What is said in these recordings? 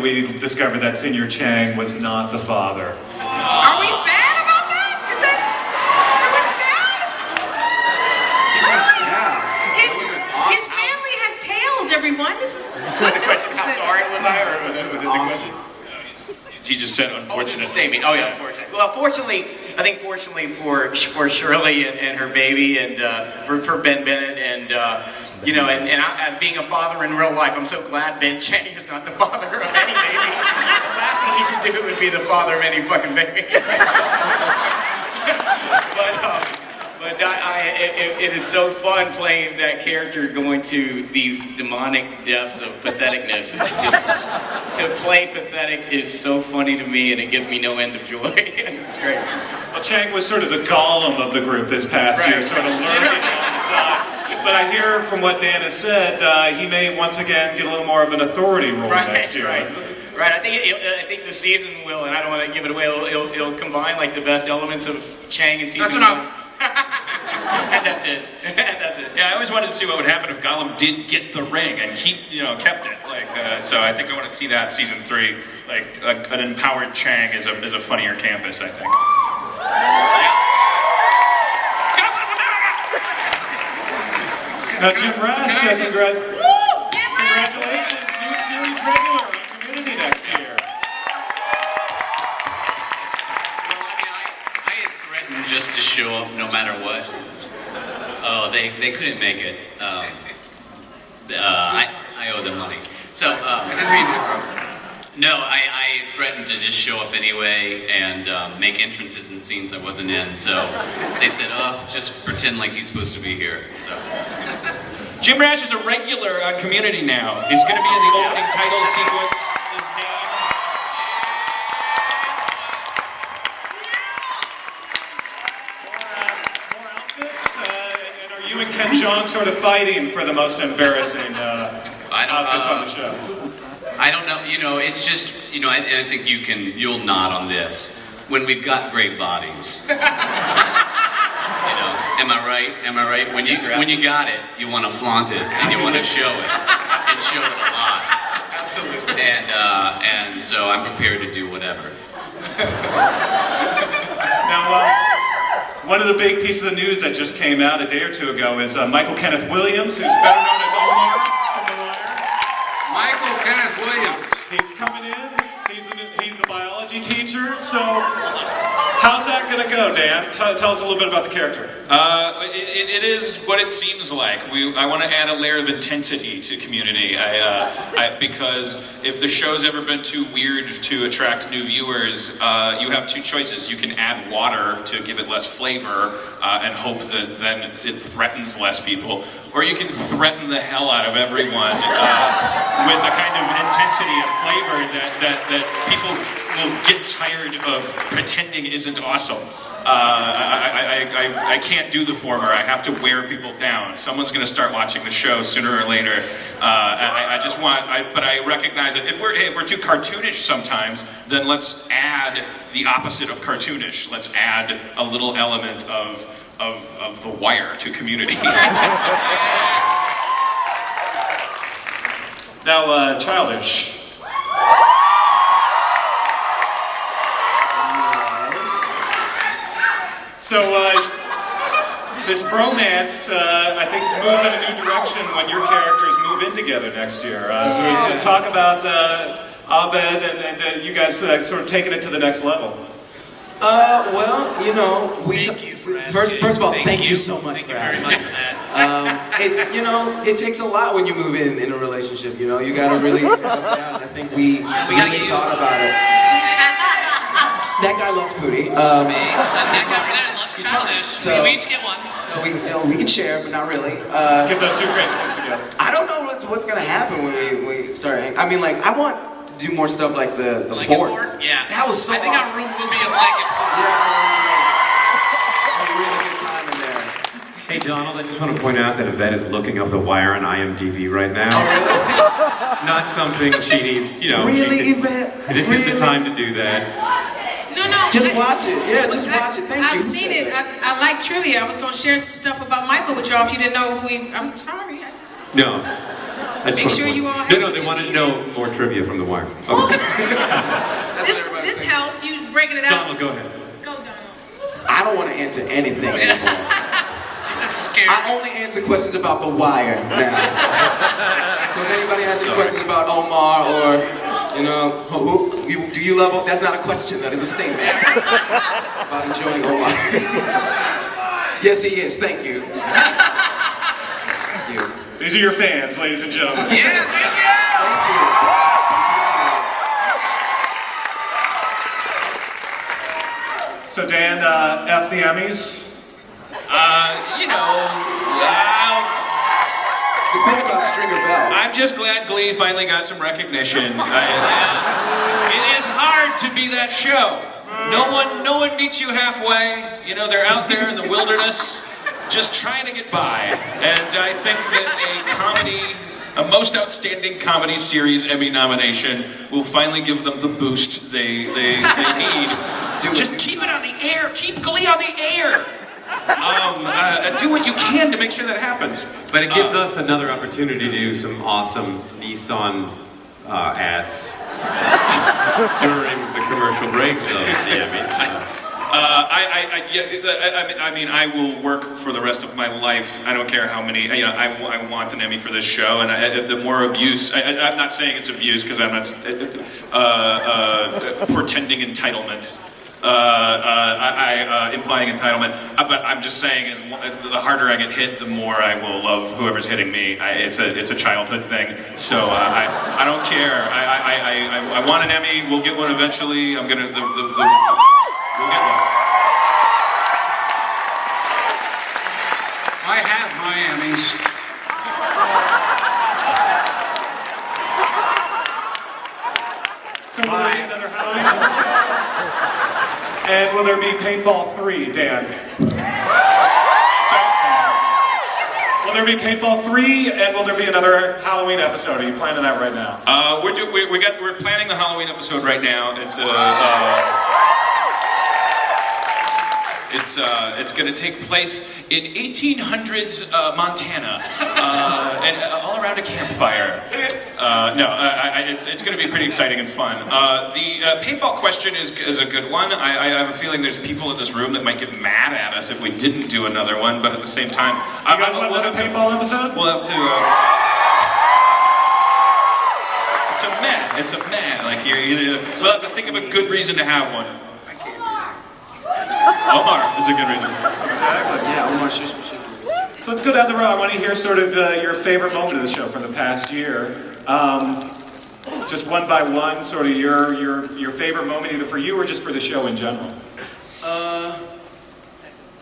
we discovered that Senior Chang was not the father. Are we sad about that? Is that everyone sad? His family has tails, everyone. This is The question, how sorry was I, or was it the question? He just said unfortunate. Statement. Oh yeah, unfortunate. Well, fortunately, I think fortunately for Shirley and her baby, and for Ben Bennett, and you know, and I, being a father in real life, I'm so glad Ben Chang is not the father of any baby. The last thing he should do would be the father of any fucking baby. But it is so fun playing that character, going to these demonic depths of patheticness. To play pathetic is so funny to me, and it gives me no end of joy. It's great. Well, Chang was sort of the Gollum of the group this past year, sort of lurking on the side. But I hear from what Dan has said, he may once again get a little more of an authority role next year. Right. I think the season will, and I don't want to give it away. It'll combine like the best elements of Chang and season. That's enough. And that's it. That's it. Yeah, I always wanted to see what would happen if Gollum did get the ring and kept it. Like, so I think I want to see that season 3. Like an empowered Chang is a funnier campus, I think. Now, Jim Rash, congratulations, new series regular on Community next year. Well, I had threatened just to show up no matter what. Oh, they couldn't make it. I owe them money. So, no, I threatened to just show up anyway and make entrances and scenes I wasn't in. So they said, oh, just pretend like he's supposed to be here. So. Jim Rash is a regular on Community now. He's going to be in the opening title sequence. His name. More outfits? And are you and Ken Jeong sort of fighting for the most embarrassing outfits on the show? I don't know, it's just, I think you'll nod on this. When we've got great bodies. Am I right? Am I right? When you got it, you want to flaunt it, and you want to show it, and show it a lot. Absolutely. And so I'm prepared to do whatever. Now, one of the big pieces of news that just came out a day or two ago is Michael Kenneth Williams, who's better known as Omar from The Wire. Michael Kenneth Williams. He's coming in. He's the biology teacher. So, how's that going to go, Dan? Tell us a little bit about the character. It is what it seems like. I want to add a layer of intensity to Community. Because if the show's ever been too weird to attract new viewers, you have two choices. You can add water to give it less flavor and hope that then it threatens less people, or you can threaten the hell out of everyone with a kind of intensity and flavor that people will get tired of pretending isn't awesome. I can't do the former. I have to wear people down. Someone's going to start watching the show sooner or later. But I recognize that if we're too cartoonish sometimes, then let's add the opposite of cartoonish. Let's add a little element of The Wire to Community. Now, Childish. So, this bromance, I think, moves in a new direction when your characters move in together next year. So to talk about Abed and you guys sort of taking it to the next level. Well, Thank you for first of all, thank you so much Thank for you very asking. much for that. It's, it takes a lot when you move in a relationship, you gotta really help out. I think we really thought about it. That guy loves Pootie. That guy over there loves Childish. So- We each get one. So we can share, but not really. Get those two craziness together. I don't know what's gonna happen when we start hanging. I mean, like, I want to do more stuff like the fort. Yeah. That was so I think awesome. our room will be a blanket fort. A really good time in there. Hey Donald, I just want to point out that Yvette is looking up The Wire on IMDb right now. Not something she needs, Really, Yvette? This is the time to do that. No. Just watch it. Yeah, just watch it. Thank you. I've seen it. I like trivia. I was going to share some stuff about Michael with y'all if you didn't know who I'm sorry. No. I just Make wanna sure point- you all have No, they what want you to need. know more trivia from The Wire. Oh, Okay. this helped you breaking it out. Donald, go ahead. Go, Donald. I don't want to answer anything anymore. I only answer questions about The Wire now. So if anybody has any questions about Omar or, do you love Omar? That's not a question, that is a statement. About enjoying Omar. Yes, he is. Thank you. Thank you. These are your fans, ladies and gentlemen. Yeah, thank you. Thank you. So Dan, F the Emmys. The thing about Stringer Bell. I'm just glad Glee finally got some recognition. It is hard to be that show. No one meets you halfway. They're out there in the wilderness, just trying to get by. And I think that a most outstanding comedy series Emmy nomination will finally give them the boost they need. Just keep it on the air. Keep Glee on the air. Do what you can to make sure that happens. But it gives us another opportunity to do some awesome Nissan ads during the commercial breaks of the Emmys. I will work for the rest of my life. I don't care how many. I want an Emmy for this show, and the more abuse. I'm not saying it's abuse because I'm not pretending entitlement. Implying entitlement, but I'm just saying is the harder I get hit, the more I will love whoever's hitting me. It's a childhood thing, so I don't care. I want an Emmy. We'll get one eventually. We'll get one. I have my Emmys. So will there be another Halloween episode? And will there be Paintball 3, Dan? Will there be Paintball 3, and will there be another Halloween episode? Are you planning that right now? We're planning the Halloween episode right now. It's going to take place in 1800s Montana, and all around a campfire. It's going to be pretty exciting and fun. The paintball question is a good one. I have a feeling there's people in this room that might get mad at us if we didn't do another one, but at the same time, You guys want another paintball episode? We'll have to. It's a meh. Like we'll have to think of a good reason to have one. Omar is a good reason. Exactly. Yeah, Omar should. So let's go down the road. I want to hear sort of your favorite moment of the show from the past year. Just one by one, sort of your favorite moment, either for you or just for the show in general.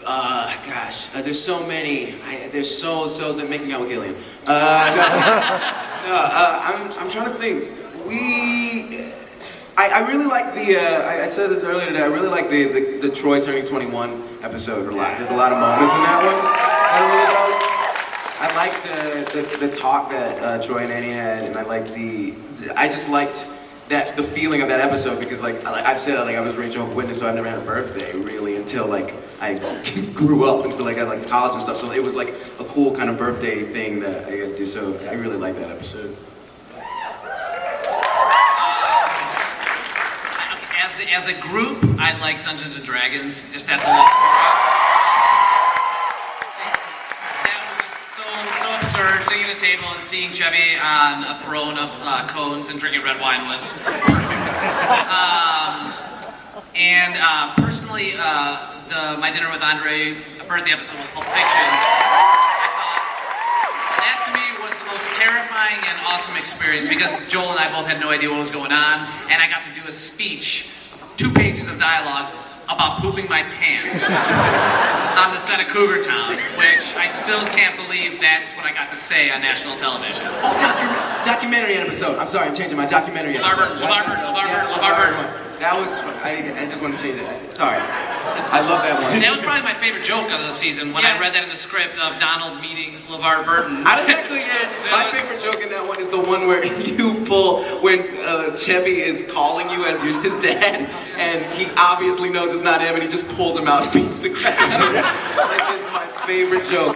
Gosh, there's so many. There's so making out with Gillian. I'm trying to think. I really like the. I said this earlier today. I really like the Troy turning 21 episode a lot. There's a lot of moments in that one. I like the talk that Troy and Annie had, and I just liked the feeling of that episode because I've said I was raised Jehovah's Witness, so I've never had a birthday really until I grew up until I got college and stuff. So it was like a cool kind of birthday thing that I got to do. So I really like that episode. As a group, I like Dungeons and Dragons. Just that whole experience. That was so absurd. Sitting at a table and seeing Chevy on a throne of cones and drinking red wine was perfect. Personally, my dinner with Andre, a birthday episode of Pulp Fiction. That to me was the most terrifying and awesome experience because Joel and I both had no idea what was going on, and I got to do a speech, 2 pages of dialogue about pooping my pants on the set of Cougar Town, which I still can't believe that's what I got to say on national television. Oh, documentary episode. I'm sorry, I'm changing my documentary episode. LeVar Burton. That was, I just want to change that. Sorry. I love that one. That was probably my favorite joke of the season when I read that in the script of Donald meeting LeVar Burton. I was actually, my favorite joke in that one is the one where you pull, when Chevy is calling you as his dad, and he obviously knows it's not him, and he just pulls him out and beats the crap out of him. That is my favorite joke.